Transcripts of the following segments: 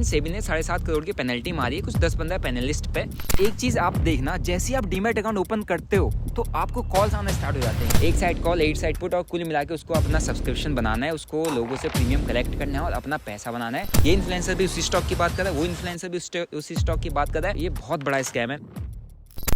सेबी ने 7.5 करोड़ की पेनल्टी मारी है कुछ 10-15 पैनलिस्ट पे। एक चीज आप देखना, जैसे आप डीमैट अकाउंट ओपन करते हो तो आपको कॉल्स आना स्टार्ट हो जाते हैं। एक साइड कॉल, 8 साइड पुट, और कुल मिला के उसको अपना सब्सक्रिप्शन बनाना है, उसको लोगों से प्रीमियम कलेक्ट करना है और अपना पैसा बनाना है। ये इन्फ्लुएंसर भी उसी स्टॉक की बात कर रहा है, वो इन्फ्लुएंसर भी उसी स्टॉक की बात कर रहा है। ये बहुत बड़ा स्कैम है।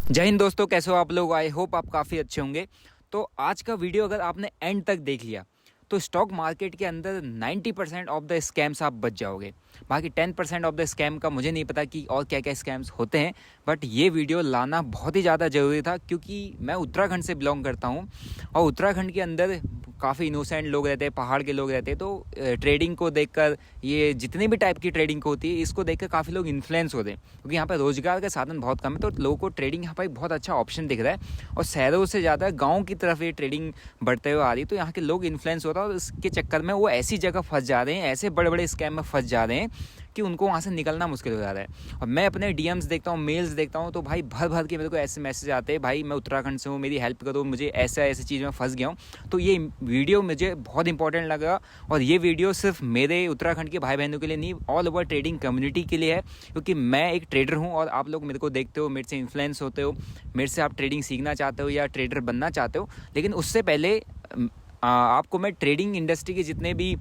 जय हिंद दोस्तों, कैसे हो आप लोग? आई होप आप काफ़ी अच्छे होंगे। तो आज का वीडियो अगर आपने एंड तक देख लिया तो स्टॉक मार्केट के अंदर 90% ऑफ द स्कैम्स आप बच जाओगे। बाकी 10% ऑफ द स्कैम का मुझे नहीं पता कि और क्या क्या स्कैम्स होते हैं, बट ये वीडियो लाना बहुत ही ज़्यादा ज़रूरी था क्योंकि मैं उत्तराखंड से बिलोंग करता हूँ और उत्तराखंड के अंदर काफ़ी इनोसेंट लोग रहते हैं, पहाड़ के लोग रहते हैं। तो ट्रेडिंग को देखकर, ये जितनी भी टाइप की ट्रेडिंग होती है इसको देखकर काफ़ी लोग इन्फ्लुएंस होते हैं क्योंकि यहाँ पर रोजगार का साधन बहुत कम है। तो लोगों को ट्रेडिंग यहाँ पर एक बहुत अच्छा ऑप्शन दिख रहा है और शहरों से ज़्यादा गाँव की तरफ ये ट्रेडिंग बढ़ते हुए आ रही है। तो यहाँ के लोग इन्फ्लुएंस होता है और इसके चक्कर में वो ऐसी जगह फंस जा रहे हैं, ऐसे बड़े बड़े स्कैम में फंस जा रहे हैं कि उनको वहाँ से निकलना मुश्किल हो जा रहा है। और मैं अपने डीएम्स देखता हूँ, मेल्स देखता हूँ, तो भाई भर भर के मेरे को ऐसे मैसेज आते हैं, भाई मैं उत्तराखंड से हूँ, मेरी हेल्प करो, मुझे ऐसी चीज़ में फंस गया हूँ। तो ये वीडियो मुझे बहुत इंपॉर्टेंट लगा और ये वीडियो सिर्फ मेरे उत्तराखंड के भाई बहनों के लिए नहीं, ऑल ओवर ट्रेडिंग कम्युनिटी के लिए है क्योंकि मैं एक ट्रेडर हूँ और आप लोग मेरे को देखते हो, मेरे से इन्फ्लुएंस होते हो, मेरे से आप ट्रेडिंग सीखना चाहते हो या ट्रेडर बनना चाहते हो। लेकिन उससे पहले आपको मैं ट्रेडिंग इंडस्ट्री के जितने भी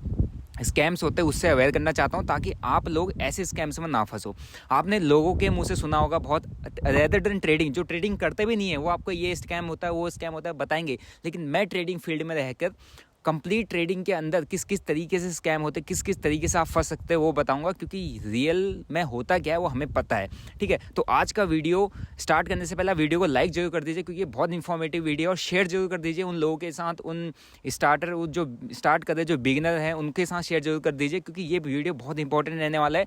स्कैम्स होते हैं उससे अवेयर करना चाहता हूं ताकि आप लोग ऐसे स्कैम्स में ना फंसो। आपने लोगों के मुंह से सुना होगा बहुत, रेदर देन ट्रेडिंग, जो ट्रेडिंग करते भी नहीं है वो आपको ये स्कैम होता है, वो स्कैम होता है बताएंगे। लेकिन मैं ट्रेडिंग फील्ड में रहकर कंप्लीट ट्रेडिंग के अंदर किस किस तरीके से स्कैम होते हैं, किस किस तरीके से आप फंस सकते हो वो बताऊंगा क्योंकि रियल में होता क्या है वो हमें पता है। ठीक है, तो आज का वीडियो स्टार्ट करने से पहले वीडियो को लाइक जरूर कर दीजिए क्योंकि ये बहुत इन्फॉर्मेटिव वीडियो, और शेयर जरूर कर दीजिए उन लोगों के साथ, उन स्टार्टर जो स्टार्ट कर रहे, जो बिगिनर हैं उनके साथ शेयर जरूर कर दीजिए क्योंकि ये वीडियो बहुत इंपॉर्टेंट रहने वाला है।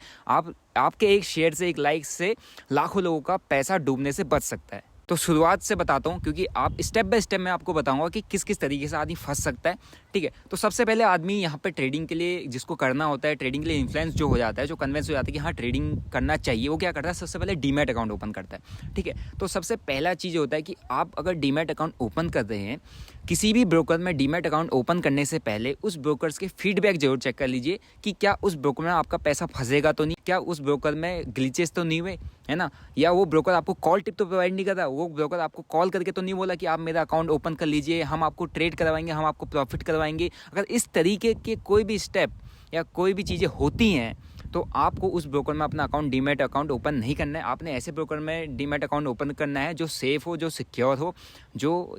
आपके एक शेयर से, एक लाइक से लाखों लोगों का पैसा डूबने से बच सकता है। तो शुरुआत से बताता हूँ क्योंकि आप स्टेप बाय स्टेप मैं आपको बताऊंगा कि किस किस तरीके से आदमी फंस सकता है। ठीक है, तो सबसे पहले आदमी यहाँ पे ट्रेडिंग के लिए जिसको करना होता है, ट्रेडिंग के लिए इन्फ्लुएंस जो हो जाता है, जो कन्विंस हो जाता है कि हाँ ट्रेडिंग करना चाहिए, वो क्या करता है? सबसे पहले डीमैट अकाउंट ओपन करता है। ठीक है, तो सबसे पहला चीज़ होता है कि आप अगर डीमैट अकाउंट ओपन कर रहे हैं किसी भी ब्रोकर में, डीमैट अकाउंट ओपन करने से पहले उस ब्रोकर्स के फीडबैक जरूर चेक कर लीजिए कि क्या उस ब्रोकर में आपका पैसा फंसेगा तो नहीं, क्या उस ब्रोकर में ग्लिचेस तो नहीं हुए, है ना, या वो ब्रोकर आपको कॉल टिप तो प्रोवाइड नहीं कर रहा, वो ब्रोकर आपको कॉल करके तो नहीं बोला कि आप मेरा अकाउंट ओपन कर लीजिए, हम आपको ट्रेड करवाएंगे, हम आपको प्रॉफिट करवाएंगे। अगर इस तरीके के कोई भी स्टेप या कोई भी चीज़ें होती हैं तो आपको उस ब्रोकर में अपना अकाउंट, डीमैट अकाउंट ओपन नहीं करना है। आपने ऐसे ब्रोकर में डीमैट अकाउंट ओपन करना है जो सेफ़ हो, जो सिक्योर हो,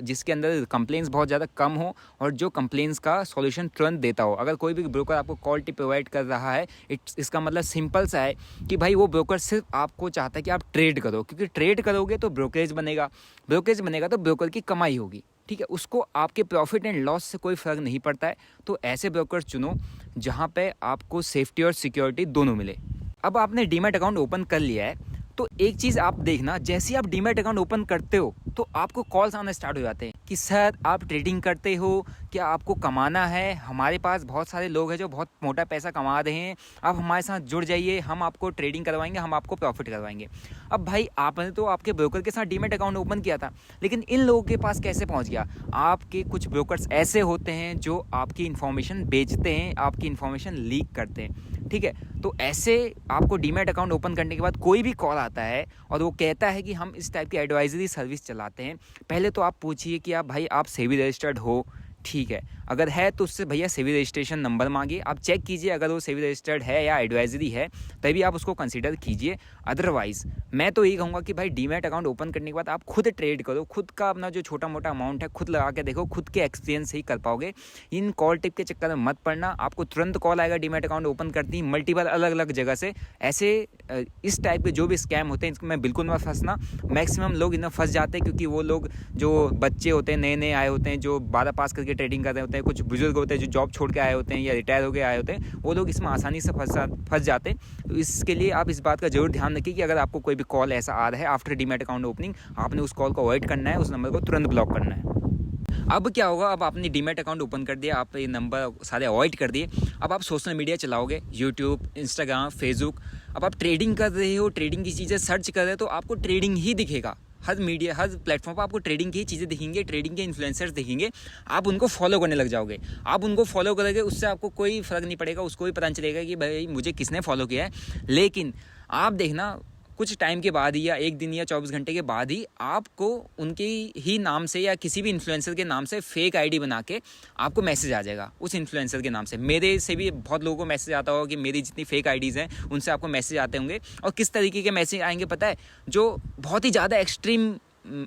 जिसके अंदर कंप्लेंट्स बहुत ज़्यादा कम हो और जो कंप्लेंट्स का सॉल्यूशन तुरंत देता हो। अगर कोई भी ब्रोकर आपको कॉल टिप प्रोवाइड कर रहा है, इसका मतलब सिंपल सा है कि भाई वो ब्रोकर सिर्फ आपको चाहता है कि आप ट्रेड करो, क्योंकि ट्रेड करोगे तो ब्रोकरेज बनेगा, ब्रोकरेज बनेगा तो ब्रोकर की कमाई होगी। ठीक है, उसको आपके प्रॉफिट एंड लॉस से कोई फ़र्क नहीं पड़ता है। तो ऐसे ब्रोकर चुनो जहाँ पे आपको सेफ्टी और सिक्योरिटी दोनों मिले। अब आपने डीमैट अकाउंट ओपन कर लिया है तो एक चीज़ आप देखना, जैसे आप डीमैट अकाउंट ओपन करते हो तो आपको कॉल्स आना स्टार्ट हो जाते हैं कि सर आप ट्रेडिंग करते हो, क्या आपको कमाना है? हमारे पास बहुत सारे लोग हैं जो बहुत मोटा पैसा कमा रहे हैं, आप हमारे साथ जुड़ जाइए, हम आपको ट्रेडिंग करवाएंगे, हम आपको प्रॉफिट करवाएंगे। अब भाई आपने तो आपके ब्रोकर के साथ डीमैट अकाउंट ओपन किया था, लेकिन इन लोगों के पास कैसे पहुंच गया? आपके कुछ ब्रोकर्स ऐसे होते हैं जो आपकी इन्फॉर्मेशन बेचते हैं, आपकी इन्फॉर्मेशन लीक करते हैं। ठीक है, तो ऐसे आपको डीमैट अकाउंट ओपन करने के बाद कोई भी कॉल आता है और वो कहता है कि हम इस टाइप की एडवाइजरी सर्विस चलाते हैं, पहले तो आप पूछिए कि आप सेबी रजिस्टर्ड हो। ठीक है, अगर है तो उससे भैया सेबी रजिस्ट्रेशन नंबर मांगिए, आप चेक कीजिए अगर वो सेबी रजिस्टर्ड है या एडवाइजरी है तभी आप उसको कंसीडर कीजिए। अदरवाइज़ मैं तो यही कहूँगा कि भाई डीमैट अकाउंट ओपन करने के बाद आप खुद ट्रेड करो, खुद का अपना जो छोटा मोटा अमाउंट है खुद लगा के देखो, खुद के एक्सपीरियंस से ही कर पाओगे। इन कॉल टिप के चक्कर में मत पड़ना, आपको तुरंत कॉल आएगा डीमैट अकाउंट ओपन करती ही मल्टीपल अलग अलग जगह से। ऐसे इस टाइप के जो भी स्कैम होते हैं इसमें बिल्कुल मत फंसना। मैक्सिमम लोग इनमें फंस जाते हैं क्योंकि वो लोग जो बच्चे होते हैं, नए नए आए होते हैं, जो 12 पास करके ट्रेडिंग कर रहे होते हैं, कुछ बुजुर्ग होते हैं जो जॉब छोड़ के आए होते हैं या रिटायर होकर आए होते हैं, वो लोग इसमें आसानी से फंस जाते हैं। तो इसके लिए आप इस बात का जरूर ध्यान रखिए कि अगर आपको कोई भी कॉल ऐसा आ रहा है आफ्टर डीमैट अकाउंट ओपनिंग, आपने उस कॉल को अवॉइड करना है, उस नंबर को तुरंत ब्लॉक करना है। अब क्या होगा, अब आपने डीमैट अकाउंट ओपन कर दिया, आप ये नंबर सारे अवॉइड कर दिए, अब आप सोशल मीडिया चलाओगे, यूट्यूब, इंस्टाग्राम, फेसबुक। अब आप ट्रेडिंग कर रहे हो, ट्रेडिंग की चीज़ें सर्च कर रहे हो तो आपको ट्रेडिंग ही दिखेगा, हर मीडिया, हर प्लेटफॉर्म पर आपको ट्रेडिंग की चीज़ें दिखेंगे, ट्रेडिंग के इन्फ्लुएंसर्स दिखेंगे, आप उनको फॉलो करने लग जाओगे। आप उनको फॉलो करोगे, उससे आपको कोई फ़र्क नहीं पड़ेगा, उसको भी पता नहीं चलेगा कि भाई मुझे किसने फॉलो किया है। लेकिन आप देखना कुछ टाइम के बाद ही, या एक दिन या 24 घंटे के बाद ही, आपको उनके ही नाम से या किसी भी इन्फ्लुएंसर के नाम से फेक आईडी बना के आपको मैसेज आ जाएगा उस इन्फ्लुएंसर के नाम से। मेरे से भी बहुत लोगों को मैसेज आता होगा कि मेरी जितनी फेक आईडीज़ हैं उनसे आपको मैसेज आते होंगे। और किस तरीके के मैसेज आएंगे पता है? जो बहुत ही ज़्यादा एक्सट्रीम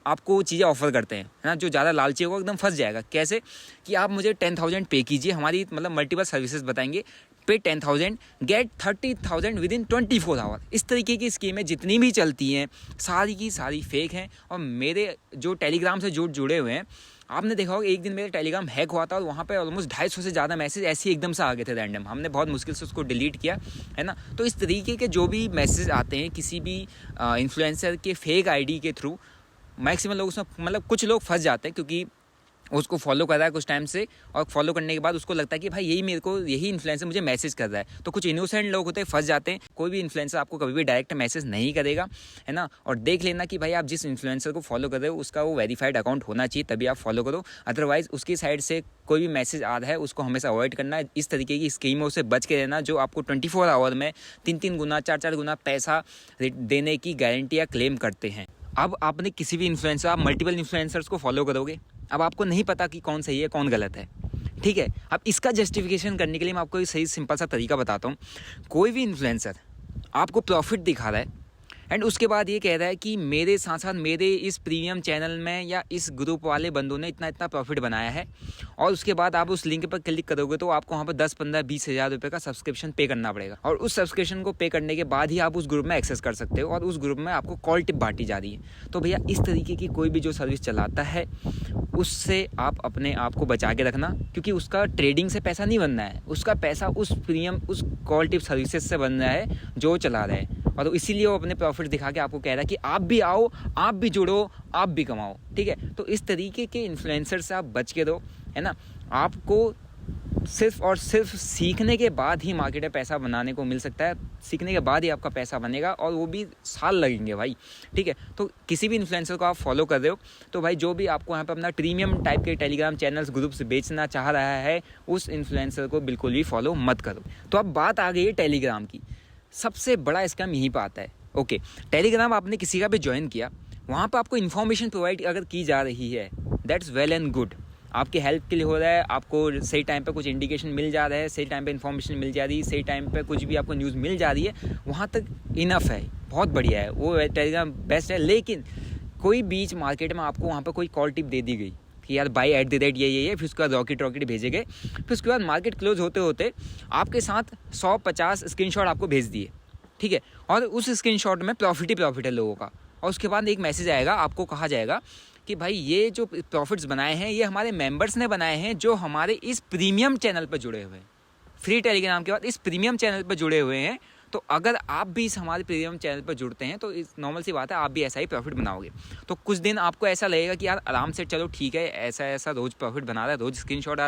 आपको चीज़ें ऑफर करते हैं, है ना। जो ज़्यादा लालची होगा एकदम फंस जाएगा। कैसे कि आप मुझे 10,000 पे कीजिए, हमारी मतलब मल्टीपल सर्विसेज बताएंगे, पे 10,000 गेट 30,000 विद इन 24 आवर। इस तरीके की स्कीमें जितनी भी चलती हैं सारी की सारी फेक हैं। और मेरे जो टेलीग्राम से जुड़े हुए हैं, आपने देखा होगा एक दिन मेरा टेलीग्राम हैक हुआ था और वहाँ पे ऑलमोस्ट 250 से ज़्यादा मैसेज ऐसे ही एकदम से आ गए थे रैंडम। हमने बहुत मुश्किल से उसको डिलीट किया, है ना। तो इस तरीके के जो भी मैसेज आते हैं किसी भी इन्फ्लुएंसर के फेक आईडी के थ्रू, मैक्सिमम लोग उसमें मतलब कुछ लोग फंस जाते हैं, क्योंकि उसको फॉलो कर रहा है कुछ टाइम से, और फॉलो करने के बाद उसको लगता है कि भाई यही इन्फ्लुएंसर मुझे मैसेज कर रहा है। तो कुछ इनोसेंट लोग होते हैं, फंस जाते हैं। कोई भी इन्फ्लुएंसर आपको कभी भी डायरेक्ट मैसेज नहीं करेगा, है ना। और देख लेना कि भाई आप जिस इन्फ्लुएंसर को फॉलो कर रहे हो उसका वो वेरीफाइड अकाउंट होना चाहिए, तभी आप फॉलो करो। अदरवाइज उसकी साइड से कोई भी मैसेज आ रहा है उसको हमेशा अवॉइड करना है। इस तरीके की स्कीमों से बच के रहना, जो आपको 24 आवर में 3-3 गुना 4-4 गुना पैसा देने की गारंटी या क्लेम करते हैं। अब आपने किसी भी इन्फ्लुएंसर, आप मल्टीपल इन्फ्लुएंसर्स को फॉलो करोगे, अब आपको नहीं पता कि कौन सही है कौन गलत है, ठीक है। अब इसका जस्टिफिकेशन करने के लिए मैं आपको एक सही सिंपल सा तरीका बताता हूँ। कोई भी इन्फ्लुएंसर आपको प्रॉफिट दिखा रहा है एंड उसके बाद ये कह रहा है कि मेरे साथ साथ मेरे इस प्रीमियम चैनल में या इस ग्रुप वाले बंदों ने इतना इतना प्रॉफिट बनाया है, और उसके बाद आप उस लिंक पर क्लिक करोगे तो आपको वहाँ पर 10, 15, 20 हज़ार रुपये का सब्सक्रिप्शन पे करना पड़ेगा। और उस सब्सक्रिप्शन को पे करने के बाद ही आप उस ग्रुप में एक्सेस कर सकते हो, और उस ग्रुप में आपको कॉल टिप बांटी जा रही है। तो भैया इस तरीके की कोई भी जो सर्विस चलाता है उससे आप अपने आप को बचा के रखना, क्योंकि उसका ट्रेडिंग से पैसा नहीं बनना है, उसका पैसा उस प्रीमियम उस कॉल टिप सर्विसेज से बनना है जो चला रहा है। और तो इसीलिए वो अपने प्रॉफिट दिखा के आपको कह रहा है कि आप भी आओ, आप भी जुड़ो, आप भी कमाओ, ठीक है। तो इस तरीके के इन्फ्लुएंसर से आप बच के रहो, है ना। आपको सिर्फ और सिर्फ सीखने के बाद ही मार्केट में पैसा बनाने को मिल सकता है। सीखने के बाद ही आपका पैसा बनेगा, और वो भी साल लगेंगे भाई, ठीक है। तो किसी भी इन्फ्लुएंसर को आप फॉलो कर रहे हो तो भाई जो भी आपको यहाँ पे अपना प्रीमियम टाइप के टेलीग्राम चैनल्स ग्रुप्स बेचना चाह रहा है, उस इन्फ्लुएंसर को बिल्कुल भी फॉलो मत करो। तो अब बात आ गई है टेलीग्राम की। सबसे बड़ा स्कैम यहीं पर आता है। ओके, टेलीग्राम आपने किसी का भी ज्वाइन किया, वहाँ पर आपको इन्फॉर्मेशन प्रोवाइड अगर की जा रही है, दैट्स वेल एंड गुड। आपके हेल्प के लिए हो रहा है, आपको सही टाइम पे कुछ इंडिकेशन मिल जा रहा है, सही टाइम पे इन्फॉर्मेशन मिल जा रही है, सही टाइम पे कुछ भी आपको न्यूज़ मिल जा रही है, वहाँ तक इनफ है, बहुत बढ़िया है, वो टेलीग्राम बेस्ट है। लेकिन कोई बीच मार्केट में आपको वहाँ पर कोई कॉल टिप दे दी गई कि यार बाई @ ये, फिर उसके बाद रॉकेट भेजे गए, फिर उसके बाद मार्केट क्लोज होते होते आपके साथ 100-50 स्क्रीनशॉट आपको भेज दिए, ठीक है। और उस स्क्रीनशॉट में प्रॉफिट ही प्रॉफिट है लोगों का। और उसके बाद एक मैसेज आएगा, आपको कहा जाएगा कि भाई ये जो प्रॉफिट्स बनाए हैं ये हमारे मेंबर्स ने बनाए हैं, जो हमारे इस प्रीमियम चैनल पर जुड़े हुए हैं। फ्री टेलीग्राम के बाद इस प्रीमियम चैनल पर जुड़े हुए हैं, तो अगर आप भी इस हमारे प्रीमियम चैनल पर जुड़ते हैं तो इस नॉर्मल सी बात है, आप भी ऐसा ही प्रॉफिट बनाओगे। तो कुछ दिन आपको ऐसा लगेगा कि यार आराम से चलो ठीक है, ऐसा रोज़ प्रॉफिट बना रहा है, रोज़ स्क्रीनशॉट आ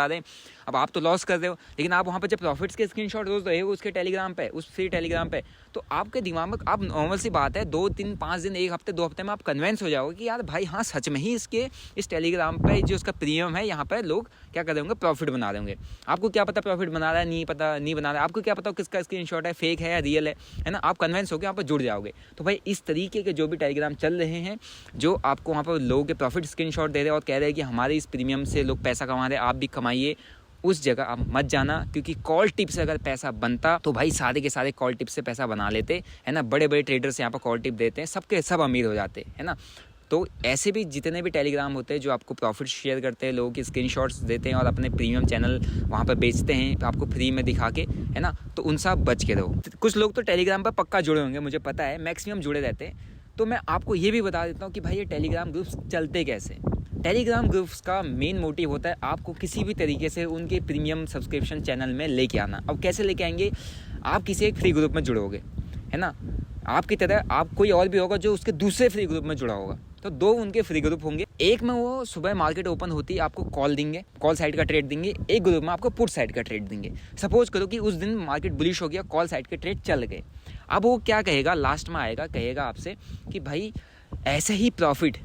रहे हैं, अब आप तो लॉस कर रहे हो। लेकिन आप वहाँ पर जब प्रॉफिट्स के स्क्रीनशॉट रोज़ रहेगा उसके टेलीग्राम पे, उस फ्री टेलीग्राम पे, तो आपके दिमाग में आप नॉर्मल सी बात है 2, 3, 5 दिन, 1 हफ्ते, 2 हफ्ते में आप कन्विंस हो जाओगे कि यार भाई हाँ सच में ही इस टेलीग्राम पे जो उसका प्रीमियम है, यहाँ पर लोग क्या कर रहे होंगे, प्रॉफिट बना रहे होंगे। आपको क्या पता प्रॉफिट बना रहा है, नहीं बना रहा है, आपको क्या पता किसका स्क्रीनशॉट है, फेक है या रियल है ना। आप कन्विंस होकर यहाँ पर जुड़ जाओगे। तो भाई इस तरीके के जो भी टेलीग्राम चल रहे हैं, जो आपको वहाँ पर लोगों के प्रॉफिट स्क्रीनशॉट दे रहे हैं और कह रहे हैं कि हमारे इस प्रीमियम से लोग पैसा कमा रहे हैं, आप भी कमाइए, उस जगह आप मत जाना। क्योंकि कॉल टिप से अगर पैसा बनता तो भाई सारे के सारे कॉल टिप से पैसा बना लेते, है ना। बड़े बड़े ट्रेडर्स यहाँ पर कॉल टिप देते हैं, सबके सब अमीर हो जाते, है ना। तो ऐसे भी जितने भी टेलीग्राम होते हैं जो आपको प्रॉफिट शेयर करते हैं, लोगों की स्क्रीनशॉट्स देते हैं और अपने प्रीमियम चैनल वहाँ पर बेचते हैं तो आपको फ्री में दिखा के, है ना, तो उनसे आप बच के रहो। कुछ लोग तो टेलीग्राम पर पक्का जुड़े होंगे, मुझे पता है, मैक्सिमम जुड़े रहते हैं। तो मैं आपको ये भी बता देता हूँ कि भाई ये टेलीग्राम ग्रुप्स चलते कैसे। टेलीग्राम ग्रुप्स का मेन मोटिव होता है आपको किसी भी तरीके से उनके प्रीमियम सब्सक्रिप्शन चैनल में लेके आना। अब कैसे लेके आएंगे, आप किसी एक फ्री ग्रुप में जुड़ोगे, है ना, आपकी तरह आप कोई और भी होगा जो उसके दूसरे फ्री ग्रुप में जुड़ा होगा, तो 2 उनके फ्री ग्रुप होंगे। एक में वो सुबह मार्केट ओपन होती है आपको कॉल देंगे, कॉल साइड का ट्रेड देंगे, एक ग्रुप में आपको पुट साइड का ट्रेड देंगे। सपोज करो कि उस दिन मार्केट बुलिश हो गया, कॉल साइड के ट्रेड चल गए। अब वो क्या कहेगा, लास्ट में आएगा, कहेगा आपसे कि भाई ऐसे ही प्रॉफिट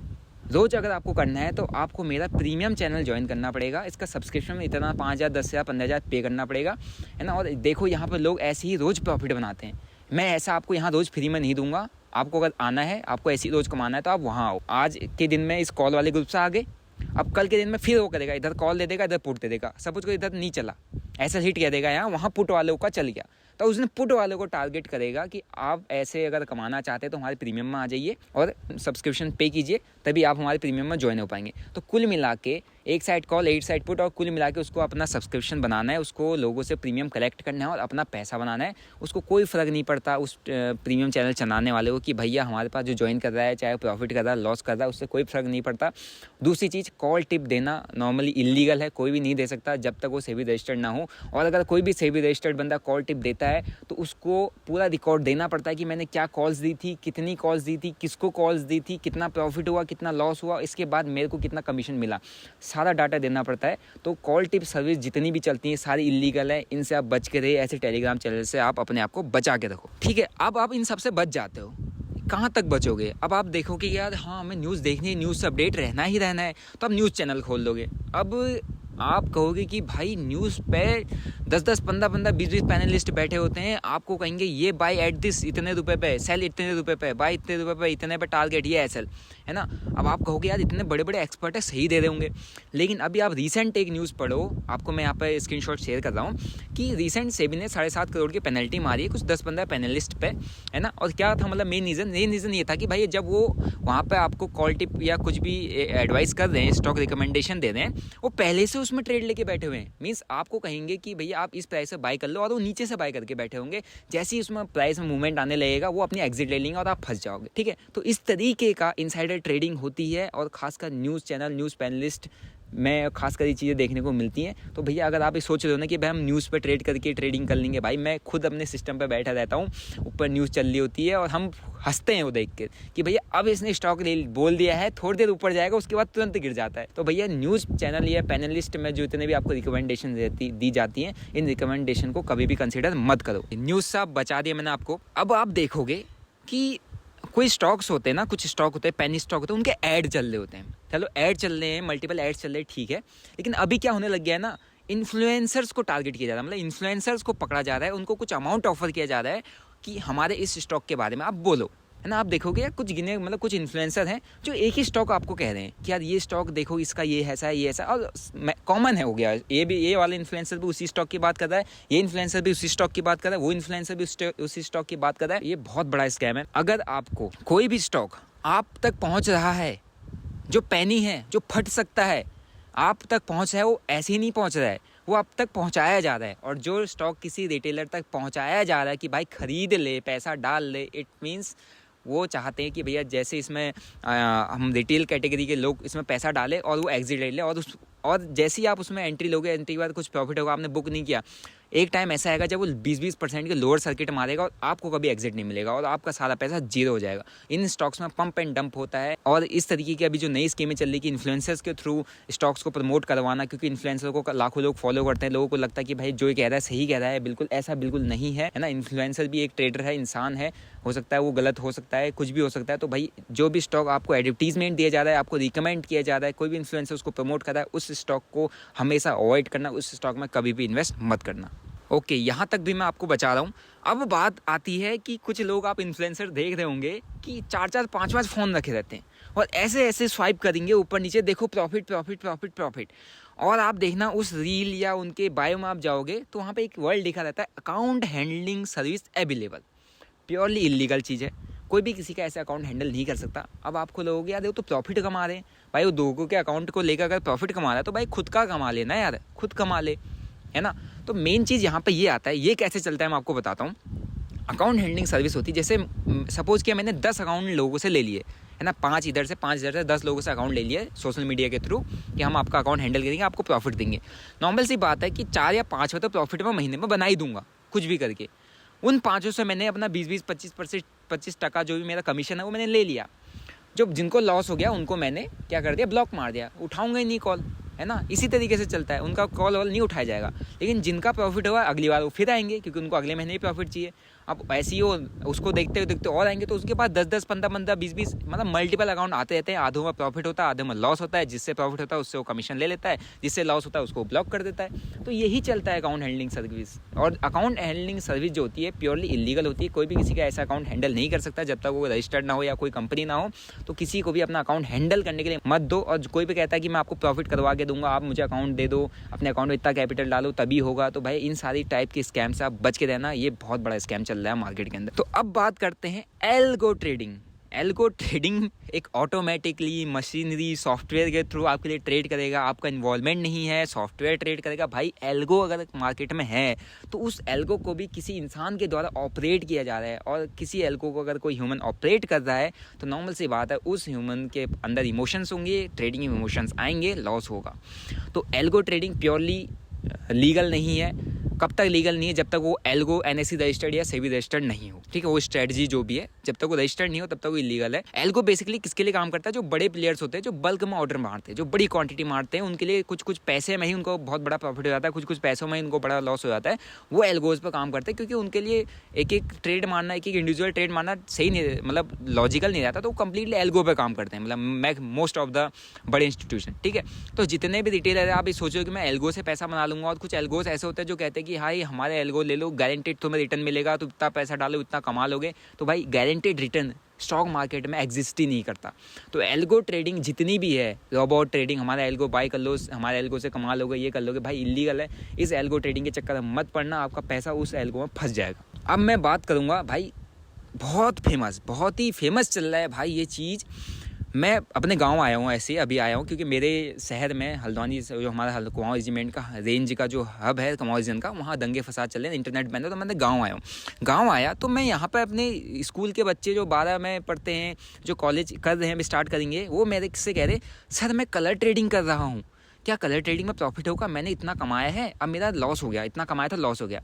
रोज़ अगर आपको करना है तो आपको मेरा प्रीमियम चैनल ज्वाइन करना पड़ेगा। इसका सब्सक्रिप्शन में इतना 5,000, 10,000, 15,000 पे करना पड़ेगा, है ना। और देखो यहाँ पर लोग ऐसे ही रोज़ प्रॉफिट बनाते हैं। मैं ऐसा आपको यहाँ रोज़ फ्री में नहीं दूंगा। आपको अगर आना है, आपको ऐसी रोज़ कमाना है तो आप वहाँ आओ। आज के दिन में इस कॉल वाले ग्रुप से आगे, अब कल के दिन में फिर वो करेगा, इधर कॉल दे देगा, इधर पुट दे देगा। सपोज को इधर नहीं चला, ऐसा हिट कह देगा यहाँ, वहाँ पुट वालों का चल गया, तो उसने पुट वालों को टारगेट करेगा कि आप ऐसे अगर कमाना चाहते हैं तो हमारे प्रीमियम में आ जाइए और सब्सक्रिप्शन पे कीजिए, तभी आप हमारे प्रीमियम में ज्वाइन हो पाएंगे। तो कुल मिला के 1 साइड कॉल 8 साइड पुट, और कुल मिला के उसको अपना सब्सक्रिप्शन बनाना है, उसको लोगों से प्रीमियम कलेक्ट करना है और अपना पैसा बनाना है। उसको कोई फ़र्क नहीं पड़ता उस प्रीमियम चैनल चलाने वाले को कि भैया हमारे पास जो ज्वाइन कर रहा है, चाहे प्रॉफिट कर रहा है, लॉस कर रहा है, उससे कोई फ़र्क नहीं पड़ता। दूसरी चीज़, कॉल टिप देना नॉर्मली इलीगल है, कोई भी नहीं दे सकता जब तक वो सेबी रजिस्टर्ड ना हो। और अगर कोई भी सेबी रजिस्टर्ड बंदा कॉल टिप देता है तो उसको पूरा रिकॉर्ड देना पड़ता है कि मैंने क्या कॉल्स दी थी, कितनी कॉल्स दी थी, किसको कॉल्स दी थी, कितना प्रॉफिट हुआ, कितना लॉस हुआ, इसके बाद मेरे को कितना कमीशन मिला, सारा डाटा देना पड़ता है। तो कॉल टिप सर्विस जितनी भी चलती हैं सारी इलीगल है, इनसे आप बच के रहिए। ऐसे टेलीग्राम चैनल से आप अपने आप को बचा के रखो, ठीक है। अब आप इन सब से बच जाते हो, कहाँ तक बचोगे? अब आप देखो कि यार हाँ हमें न्यूज़ देखनी है, न्यूज़ से अपडेट रहना ही रहना है, तो आप न्यूज़ चैनल खोल दोगे। अब आप कहोगे कि भाई न्यूज़ पे 10-10, 15-15, 20-20 पैनलिस्ट बैठे होते हैं, आपको कहेंगे ये बाय एट दिस इतने रुपए पे, सेल इतने रुपए पे, बाय इतने रुपए पे, इतने पे टारगेट, ये एसएल, है ना। अब आप कहोगे यार इतने बड़े बड़े एक्सपर्ट है, सही दे रहे होंगे। लेकिन अभी आप रीसेंट एक न्यूज़ पढ़ो, आपको मैं यहाँ पे स्क्रीनशॉट शेयर कर रहा हूँ कि रीसेंट सेबी ने 7.5 करोड़ की पेनल्टी मारी है कुछ 10-15 पैनलिस्ट पे, है ना। और क्या था मतलब मेन रीज़न ये था कि भाई जब वो वहाँ पे आपको कॉल टिप या कुछ भी एडवाइस कर रहे हैं, स्टॉक रिकमेंडेशन दे रहे हैं, वो पहले से उसमें ट्रेड लेके बैठे हुए हैं। मीन्स आपको कहेंगे कि भैया आप इस प्राइस से बाय कर लो, और वो नीचे से बाय करके बैठे होंगे। जैसे ही उसमें प्राइस में मूवमेंट आने लगेगा वो अपनी एग्जिट ले लेंगे और आप फंस जाओगे, ठीक है। तो इस तरीके का इनसाइडर ट्रेडिंग होती है, और खासकर न्यूज़ चैनल, न्यूज़ पैनलिस्ट में खासकर ये चीज़ें देखने को मिलती हैं। तो भैया अगर आप ये सोच रहे हो ना कि भाई हम न्यूज़ पे ट्रेड करके ट्रेडिंग कर लेंगे, भाई मैं खुद अपने सिस्टम पे बैठा रहता हूँ, ऊपर न्यूज़ चल रही होती है और हम हंसते हैं वो देख के कि भैया अब इसने स्टॉक बोल दिया है, थोड़ी देर ऊपर जाएगा, उसके बाद तुरंत गिर जाता है। तो भैया न्यूज़ चैनल या पैनलिस्ट में जो इतने भी आपको रिकमेंडेशन दी जाती हैं, इन रिकमेंडेशन को कभी भी कंसिडर मत करो। न्यूज़ से आप बचा दिया मैंने आपको। अब आप देखोगे कि कोई स्टॉक्स होते हैं ना, कुछ स्टॉक होते हैं, पेनी स्टॉक होते हैं, उनके ऐड चल रहे होते हैं। चलो ऐड चल रहे हैं, मल्टीपल ऐड चल रहे हैं, ठीक है। लेकिन अभी क्या होने लग गया है ना, इन्फ्लुएंसर्स को टारगेट किया जा रहा है, मतलब इन्फ्लुएंसर्स को पकड़ा जा रहा है, उनको कुछ अमाउंट ऑफर किया जा रहा है कि हमारे इस स्टॉक के बारे में आप बोलो, है ना। आप देखोगे यार कुछ गिने मतलब कुछ इन्फ्लुएंसर हैं जो एक ही स्टॉक आपको कह रहे हैं कि यार ये स्टॉक देखो, इसका ये ऐसा है, ये ऐसा, और कॉमन है हो गया। ये वाला इन्फ्लुएंसर भी उसी स्टॉक की बात कर रहा है, ये इन्फ्लुएंसर भी उसी स्टॉक की बात कर रहा है, वो इन्फ्लुएंसर भी उसी स्टॉक की बात कर रहा है। ये बहुत बड़ा स्कैम है। अगर आपको कोई भी स्टॉक आप तक पहुंच रहा है जो पैनी है, जो फट सकता है, आप तक पहुंच रहा है, वो ऐसे ही नहीं पहुंच रहा है, वो आप तक पहुंचाया जा रहा है। और जो स्टॉक किसी रिटेलर तक पहुंचाया जा रहा है कि भाई खरीद ले, पैसा डाल ले, इट मीन्स वो चाहते हैं कि भैया जैसे इसमें हम रिटेल कैटेगरी के लोग इसमें पैसा डालें और वो एग्जिट ले लें, और जैसे ही आप उसमें एंट्री लोगे, एंट्री के बाद कुछ प्रॉफिट होगा, आपने बुक नहीं किया, एक टाइम ऐसा आएगा जब वो 20% के लोअर सर्किट मारेगा और आपको कभी एग्जिट नहीं मिलेगा और आपका सारा पैसा जीरो हो जाएगा। इन स्टॉक्स में पंप एंड डंप होता है। और इस तरीके की अभी जो नई स्कीमें चल रही कि इन्फ्लुएंसर्स के थ्रू स्टॉक्स को प्रमोट करवाना, क्योंकि इन्फ्लुएंसर को लाखों लोग फॉलो करते हैं, लोगों को लगता है कि भाई जो ये कह रहा है सही कह रहा है, बिल्कुल ऐसा बिल्कुल नहीं है, है ना। इन्फ्लुएंसर भी एक ट्रेडर है, इंसान है, हो सकता है वो गलत हो सकता है, कुछ भी हो सकता है। तो भाई जो भी स्टॉक आपको एडवर्टीजमेंट दिया जा रहा है, आपको रिकमेंड किया जा रहा है, कोई भी इन्फ्लुएंसर उसको प्रमोट कर रहा है, उस स्टॉक को हमेशा अवॉइड करना, उस स्टॉक में कभी भी इन्वेस्ट मत करना। ओके, यहाँ तक भी मैं आपको बचा रहा हूँ। अब बात आती है कि कुछ लोग आप इन्फ्लुएंसर देख रहे होंगे कि 4-4, 5-5 फ़ोन रखे रहते हैं और ऐसे ऐसे स्वाइप करेंगे ऊपर नीचे, देखो प्रॉफिट प्रॉफिट प्रॉफिट प्रॉफिट। और आप देखना उस रील या उनके बायो में आप जाओगे तो वहाँ पे एक वर्ड लिखा रहता है account handling service available. Purely illegal चीज़ है, कोई भी किसी का ऐसा अकाउंट हैंडल नहीं कर सकता। अब आपको लोगोगे यार वो तो प्रॉफिट कमा रहे हैं, भाई वो लोगों के अकाउंट को लेकर अगर प्रॉफिट कमा रहा है तो भाई खुद का कमा लेना यार, खुद कमा ले, है ना। तो मेन चीज़ यहाँ पे ये आता है, ये कैसे चलता है मैं आपको बताता हूँ। अकाउंट हैंडलिंग सर्विस होती है, जैसे सपोज किया मैंने 10 अकाउंट लोगों से ले लिए, है ना, 5 इधर से 5 इधर से, 10 लोगों से अकाउंट ले लिए सोशल मीडिया के थ्रू कि हम आपका अकाउंट हैंडल करेंगे, आपको प्रॉफिट देंगे। नॉर्मल सी बात है कि 4 या 5 तो प्रॉफिट में महीने में बना ही दूंगा कुछ भी करके। उन 5 से मैंने अपना 20-20, 25% जो भी मेरा कमीशन है वो मैंने ले लिया। जो जिनको लॉस हो गया उनको मैंने क्या कर दिया, ब्लॉक मार दिया, उठाऊंगा ही नहीं कॉल, है ना। इसी तरीके से चलता है, उनका कॉल वॉल नहीं उठाया जाएगा। लेकिन जिनका प्रॉफिट हुआ अगली बार वो फिर आएंगे क्योंकि उनको अगले महीने ही प्रॉफिट चाहिए। अब ऐसे ही उसको देखते और आएंगे, तो उसके पास 10-10, 15-15, 20-20 मतलब मल्टीपल अकाउंट आते रहते हैं। आधों में प्रॉफिट होता है, आधों में लॉस होता है। जिससे प्रॉफिट होता है उससे वो कमीशन ले लेता है, जिससे लॉस होता है उसको ब्लॉक कर देता है। तो यही चलता है अकाउंट हैंडलिंग सर्विस। और अकाउंट हैंडलिंग सर्विस जो होती है प्योरली इलीगल होती है। कोई भी किसी का ऐसा अकाउंट हैंडल नहीं कर सकता जब तक वो रजिस्टर्ड ना हो या कोई कंपनी ना हो। तो किसी को भी अपना अकाउंट हैंडल करने के लिए मत दो। और कोई भी कहता है कि मैं आपको प्रॉफिट करवा के दूंगा, आप मुझे अकाउंट दे दो, अपने अकाउंट में इतना कैपिटल डालो तभी होगा, तो भाई इन सारी टाइप के स्कैम से आप बच के रहना। ये बहुत बड़ा स्कैम चल रहा है मार्केट के अंदर। तो अब बात करते हैं एल्गो ट्रेडिंग। एल्गो ट्रेडिंग एक ऑटोमेटिकली मशीनरी सॉफ्टवेयर के थ्रू आपके लिए ट्रेड करेगा, आपका इन्वॉल्वमेंट नहीं है, सॉफ्टवेयर ट्रेड करेगा। भाई एल्गो अगर मार्केट में है तो उस एल्गो को भी किसी इंसान के द्वारा ऑपरेट किया जा रहा है। और किसी एल्गो को अगर कोई ह्यूमन ऑपरेट कर रहा है तो नॉर्मल सी बात है उस ह्यूमन के अंदर इमोशंस होंगे, ट्रेडिंग में इमोशंस आएंगे, लॉस होगा। तो एल्गो ट्रेडिंग प्योरली लीगल नहीं है। कब तक लीगल नहीं है? जब तक वो एल्गो एनएससी रजिस्टर्ड या सेबी रजिस्टर्ड नहीं हो, ठीक है। वो स्ट्रेटजी जो भी है जब तक वो रजिस्टर्ड नहीं हो तब तक वो इलीगल है। एल्गो बेसिकली किसके लिए काम करता है? जो बड़े प्लेयर्स होते हैं, जो बल्क में ऑर्डर मारते हैं, जो बड़ी क्वांटिटी मारते हैं, उनके लिए कुछ पैसे में ही उनको बहुत बड़ा प्रॉफिट हो जाता है, कुछ पैसों में उनको बड़ा लॉस हो जाता है। वो एल्गोज पर काम करते हैं क्योंकि उनके लिए एक एक ट्रेड मारना, एक एक इंडिविजुअल ट्रेड मारना सही नहीं, मतलब लॉजिकल नहीं रहता। तो वो कंप्लीटली एल्गो पर काम करते हैं, मतलब मोस्ट ऑफ द बड़े इंस्टीट्यूशन, ठीक है। तो जितने भी रिटेलर है आप ये सोचो कि मैं एल्गो से पैसा बना लूंगा। और कुछ एल्गोज ऐसे होते हैं जो कहते हैं कि भाई हमारे एल्गो ले लो, गारंटेड तुम्हें रिटर्न मिलेगा, तो इतना पैसा डालो इतना कमा लोगे। तो भाई गारंटेड रिटर्न स्टॉक मार्केट में एग्जिस्ट ही नहीं करता। तो एल्गो ट्रेडिंग जितनी भी है, रोबोट ट्रेडिंग, हमारा एल्गो बाय कर लो, हमारे एल्गो से कमा लोगे, ये कर लोगे, भाई इलीगल है। इस एल्गो ट्रेडिंग के चक्कर में मत पड़ना, आपका पैसा उस एल्गो में फंस जाएगा। अब मैं बात करूँगा भाई, बहुत ही फेमस चल रहा है भाई ये चीज़। मैं अपने गांव आया हूँ, ऐसे अभी आया हूँ क्योंकि मेरे शहर में हल्द्वानी जो हमारा कुमाऊं रेजिमेंट का रेंज का जो हब है कुमाऊं रीजन का, वहाँ दंगे फसाद चल रहे हैं, इंटरनेट बंद है। तो मैं गांव आया हूँ। गांव आया तो मैं यहाँ पर अपने स्कूल के बच्चे जो 12 में पढ़ते हैं, जो कॉलेज कर रहे हैं, स्टार्ट करेंगे, वो मेरे से कह रहे सर मैं कलर ट्रेडिंग कर रहा हूँ, क्या कलर ट्रेडिंग में प्रॉफिट होगा? मैंने इतना कमाया है, अब मेरा लॉस हो गया, इतना कमाया था लॉस हो गया।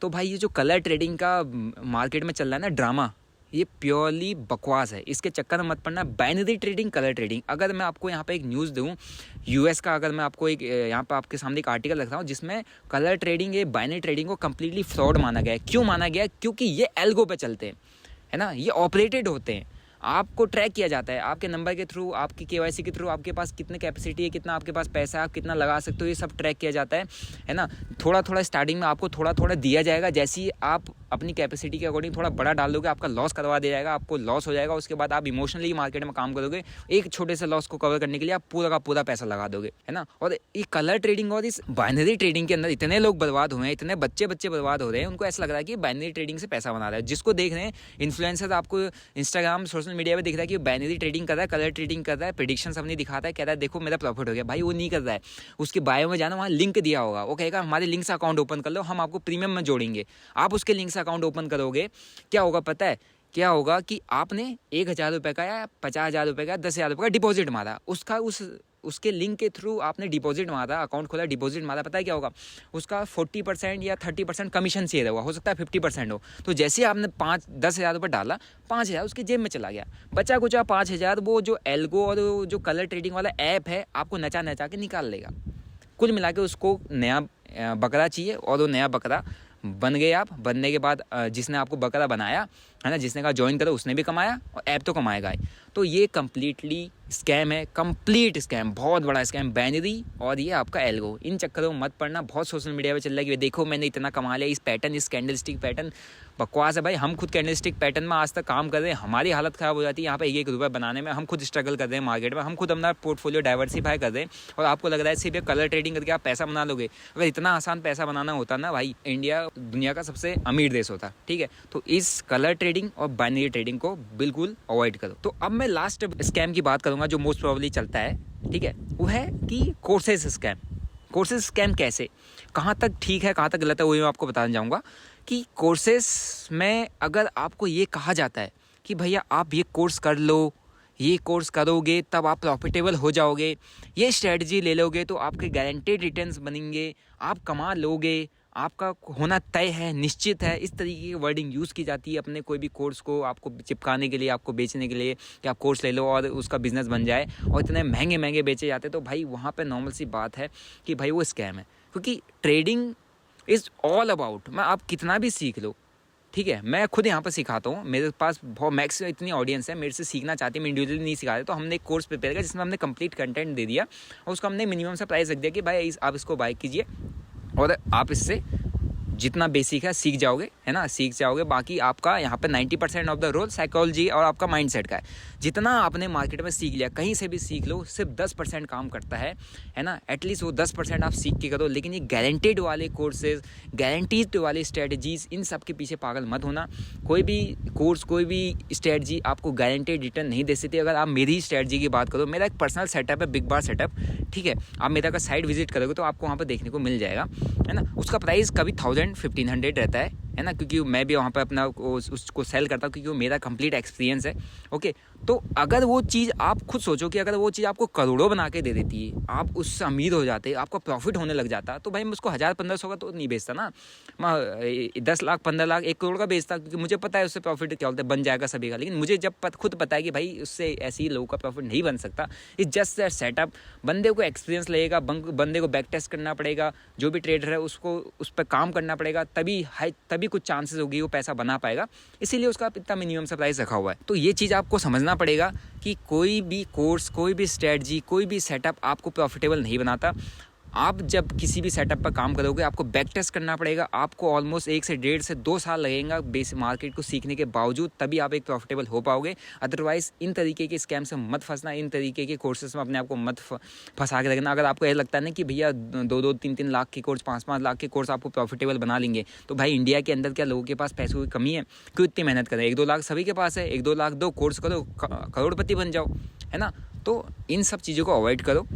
तो भाई ये जो कलर ट्रेडिंग का मार्केट में चल रहा है ना ड्रामा, ये प्योरली बकवास है। इसके चक्कर में मत पड़ना। बाइनरी ट्रेडिंग, कलर ट्रेडिंग, अगर मैं आपको यहाँ पे एक न्यूज़ दूँ यूएस का, अगर मैं आपको एक यहाँ पे आपके सामने एक आर्टिकल रख रहा हूँ जिसमें कलर ट्रेडिंग, ये बाइनरी ट्रेडिंग को कम्प्लीटली फ्रॉड माना गया है। क्यों माना गया? क्योंकि ये एल्गो पे चलते हैं, है ना, ये ऑपरेटेड होते हैं, आपको ट्रैक किया जाता है आपके नंबर के थ्रू, आपकी केवाईसी के थ्रू, आपके पास कितने कैपेसिटी है, कितना आपके पास पैसा है, आप कितना लगा सकते हो, ये सब ट्रैक किया जाता है ना। थोड़ा स्टार्टिंग में आपको थोड़ा दिया जाएगा, जैसे ही आप अपनी कैपेसिटी के अकॉर्डिंग थोड़ा बड़ा डाल दोगे आपका लॉस करवा दिया जाएगा, आपको लॉस हो जाएगा। उसके बाद आप इमोशनली मार्केट में काम करोगे, एक छोटे से लॉस को कवर करने के लिए आप पूरा का पूरा पैसा लगा दोगे, है ना। और ये कलर ट्रेडिंग और इस बाइनरी ट्रेडिंग के अंदर इतने लोग बर्बाद हुए हैं, इतने बच्चे बर्बाद हो रहे हैं, उनको ऐसा लग रहा है कि बाइनरी ट्रेडिंग से पैसा बना रहा है। जिसको देख रहे हैं इन्फ्लुएंसर्स, आपको इंस्टाग्राम सोशल मीडिया पे दिख रहा है कि बाइनरी ट्रेडिंग कर रहा है, कलर ट्रेडिंग कर रहा है, प्रेडिक्शंस अपनी दिखाता है, कह रहा है देखो मेरा प्रॉफिट हो गया। भाई वो नहीं कर रहा है। उसके बायो में जाना, वहाँ लिंक दिया होगा, वो कहेगा हमारे लिंक से अकाउंट ओपन कर लो, हम आपको प्रीमियम में जोड़ेंगे। आप उसके लिंक से अकाउंट ओपन करोगे, क्या होगा पता है? क्या होगा कि आपने 1,000 रुपये का या 50,000 रुपये का, 10,000 रुपये का डिपॉजिट मारा, उसके लिंक के थ्रू आपने डिपॉजिट मारा, अकाउंट खोला, डिपॉजिट मारा, पता है क्या होगा? उसका 40% या 30% कमीशन शेयर हो सकता है 50% हो। तो जैसे ही आपने 10,000 रुपये डाला, 5,000 उसकी जेब में चला गया, बचा कुचा 5,000 वो जो एल्गो और जो कलर ट्रेडिंग वाला ऐप है आपको नचा के निकाल लेगा। कुल मिला के उसको नया बकरा चाहिए और वो नया बकरा बन गए आप। बनने के बाद जिसने आपको बकरा बनाया, है ना, जिसने कहा ज्वाइन करो, उसने भी कमाया और ऐप तो कमाएगा ही। तो ये कम्प्लीटली स्कैम है, कंप्लीट स्कैम, बहुत बड़ा स्कैम, बाइनरी और ये आपका एल्गो। इन चक्करों में मत पड़ना। बहुत सोशल मीडिया पे चल रहा है कि देखो मैंने इतना कमा लिया, इस पैटर्न, इस कैंडलस्टिक पैटर्न। बकवास है भाई। हम खुद कैंडलस्टिक पैटर्न में आज तक काम कर रहे हैं, हमारी हालत ख़राब हो जाती है यहाँ पे 1-1 रुपये बनाने में। हम खुद स्ट्रगल कर रहे हैं मार्केट में, हम खुद अपना पोर्टफोलियो डाइवर्सिफाई कर रहे हैं। और आपको लग रहा है सिर्फ कलर ट्रेडिंग करके आप पैसा बना लोगे। अगर इतना आसान पैसा बनाना होता ना भाई, इंडिया दुनिया का सबसे अमीर देश होता, ठीक है। तो इस कलर ट्रेडिंग और बाइनरी ट्रेडिंग को बिल्कुल अवॉइड करो। तो अब मैं लास्ट स्कैम की बात करूंगा जो मोस्ट प्रोबेबली चलता है, ठीक है, वो है कि कोर्सेज स्कैम। कोर्सेज स्कैम कैसे, कहाँ तक ठीक है, कहाँ तक गलत है, वो मैं आपको बताना चाहूँगा। कि कोर्सेज में अगर आपको ये कहा जाता है कि भैया आप ये कोर्स कर लो, ये कोर्स करोगे तब आप प्रॉफिटेबल हो जाओगे, ये स्ट्रेटजी ले लोगे तो आपके गारंटेड रिटर्न्स बनेंगे, आप कमा लोगे, आपका होना तय है, निश्चित है, इस तरीके की वर्डिंग यूज़ की जाती है अपने कोई भी कोर्स को आपको चिपकाने के लिए, आपको बेचने के लिए कि आप कोर्स ले लो और उसका बिजनेस बन जाए। और इतने महंगे महंगे बेचे जाते हैं। तो भाई वहाँ पे नॉर्मल सी बात है कि भाई वो स्कैम है। क्योंकि ट्रेडिंग इज़ ऑल अबाउट, मैं आप कितना भी सीख लो, ठीक है, मैं खुद यहाँ पर सिखाता हूँ, मेरे पास बहुत मैक्स इतनी ऑडियंस है, मेरे से सीखना चाहती है, मैं इंडिविजुअली नहीं सिखाते। तो हमने एक कोर्स प्रिपेयर किया जिसमें हमने कंप्लीट कंटेंट दे दिया और उसका हमने मिनिमम सा प्राइस रख दिया कि भाई आप इसको बाय कीजिए और आप इससे जितना बेसिक है सीख जाओगे, है ना, सीख जाओगे। बाकी आपका यहाँ पे 90% ऑफ द रोल साइकोलॉजी और आपका माइंडसेट का है। जितना आपने मार्केट में सीख लिया, कहीं से भी सीख लो, सिर्फ 10% काम करता है ना। एटलीस्ट वो 10% आप सीख के करो। लेकिन ये गारंटेड वाले कोर्सेज, गारंटीड वाली स्ट्रेटजीज, इन सब के पीछे पागल मत होना। कोई भी कोर्स, कोई भी स्ट्रेटजी आपको गारंटेड रिटर्न नहीं दे सकती। अगर आप मेरी स्ट्रेटजी की बात करो, मेरा एक पर्सनल सेटअप है, बिग बार सेटअप, ठीक है। आप मेरा अगर साइट विजिट करोगे तो आपको वहाँ पर देखने को मिल जाएगा, है ना। उसका प्राइस कभी 1000-1500 रहता है ना, क्योंकि मैं भी वहाँ पे अपना उसको सेल करता हूँ, क्योंकि वो मेरा कंप्लीट एक्सपीरियंस है। ओके, तो अगर वो चीज़ आप खुद सोचो कि अगर वो चीज़ आपको करोड़ों बना के दे देती है, आप उससे अमीर हो जाते, आपका प्रॉफिट होने लग जाता, तो भाई मैं उसको 1000-1500 का तो नहीं बेचता ना, मैं 10 लाख 15 लाख 1 करोड़ का बेचता, क्योंकि मुझे पता है उससे प्रॉफिट क्या होता है, बन जाएगा सभी का। लेकिन मुझे जब खुद पता है कि भाई उससे ऐसे ही लोगों का प्रॉफिट नहीं बन सकता, इट्स जस्ट दैट सेटअप। बंदे को एक्सपीरियंस लगेगा, बंदे को बैक टेस्ट करना पड़ेगा, जो भी ट्रेडर है उसको उस पर काम करना पड़ेगा, तभी कुछ चांसेस होगी वो पैसा बना पाएगा। इसीलिए उसका इतना मिनिमम सा प्राइस रखा हुआ है। तो ये चीज़ आपको समझना पड़ेगा कि कोई भी कोर्स, कोई भी स्ट्रेटजी, कोई भी सेटअप आपको प्रॉफिटेबल नहीं बनाता। आप जब किसी भी सेटअप पर काम करोगे, आपको बैक टेस्ट करना पड़ेगा। आपको ऑलमोस्ट 1 से 1.5 से 2 साल लगेगा बेसिक मार्केट को सीखने के बावजूद, तभी आप एक प्रॉफिटेबल हो पाओगे। अदरवाइज इन तरीके के स्कैम से मत फंसना, इन तरीके के कोर्सेज में अपने आप को मत फंसा के रखना। अगर आपको ये लगता है ना कि भैया 2-2, 3-3 लाख के कोर्स, 5-5 लाख के कोर्स आपको प्रॉफिटेबल बना लेंगे, तो भाई इंडिया के अंदर क्या लोगों के पास पैसों की कमी है? क्यों इतनी मेहनत करें? 1-2 लाख सभी के पास है, 1-2 लाख दो, कोर्स करो, करोड़पति बन जाओ, है ना। तो इन सब चीज़ों को अवॉइड करो,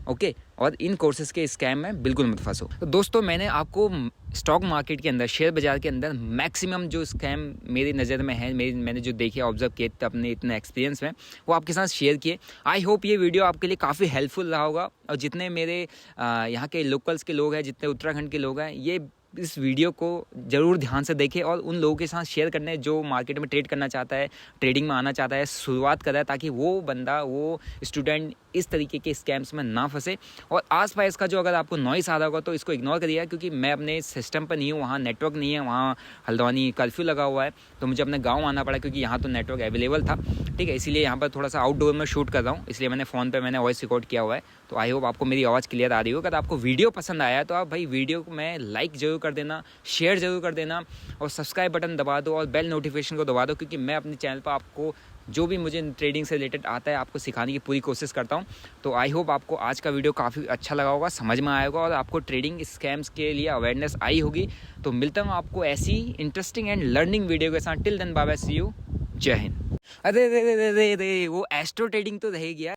ओके। और इन कोर्सेज के स्कैम में बिल्कुल मत फंसो। तो दोस्तों, मैंने आपको स्टॉक मार्केट के अंदर, शेयर बाजार के अंदर मैक्सिमम जो स्कैम मेरी नज़र में है, मैंने जो देखे, ऑब्जर्व किए अपने इतने एक्सपीरियंस में, वो आपके साथ शेयर किए। आई होप ये वीडियो आपके लिए काफ़ी हेल्पफुल रहा होगा। और जितने मेरे यहाँ के लोकल्स के लोग हैं, जितने उत्तराखंड के लोग हैं, ये इस वीडियो को ज़रूर ध्यान से देखें और उन लोगों के साथ शेयर करने जो मार्केट में ट्रेड करना चाहता है, ट्रेडिंग में आना चाहता है, शुरुआत कर रहा है, ताकि वो बंदा, वो स्टूडेंट इस तरीके के स्कैम्स में ना फंसे। और आस-पास का जो अगर आपको नॉइस आ रहा होगा तो इसको इग्नोर करिएगा, क्योंकि मैं अपने सिस्टम पर नहीं हूँ, वहाँ नेटवर्क नहीं है, वहाँ हल्द्वानी कर्फ्यू लगा हुआ है, तो मुझे अपने गाँव आना पड़ा, क्योंकि यहाँ तो नेटवर्क अवेलेबल था, ठीक है। इसीलिए यहाँ पर थोड़ा सा आउटडोर में शूट कर रहा हूँ, इसलिए मैंने फ़ोन पर वॉइस रिकॉर्ड किया हुआ है। तो आई होप आपको मेरी आवाज़ क्लियर आ रही हो। अगर आपको वीडियो पसंद आया तो आप भाई वीडियो को मैं लाइक ज़रूर कर देना, शेयर ज़रूर कर देना और सब्सक्राइब बटन दबा दो और बेल नोटिफिकेशन को दबा दो, क्योंकि मैं अपने चैनल पर आपको जो भी मुझे ट्रेडिंग से रिलेटेड आता है आपको सिखाने की पूरी कोशिश करता हूँ। तो आई होप आपको आज का वीडियो काफ़ी अच्छा लगा होगा, समझ में आया होगा और आपको ट्रेडिंग स्कैम्स के लिए अवेयरनेस आई होगी। तो मिलता हूँ आपको ऐसी इंटरेस्टिंग एंड लर्निंग वीडियो के साथ। Till then bye bye, see you, जय हिंद। अरे वो एस्ट्रो ट्रेडिंग तो रह गया।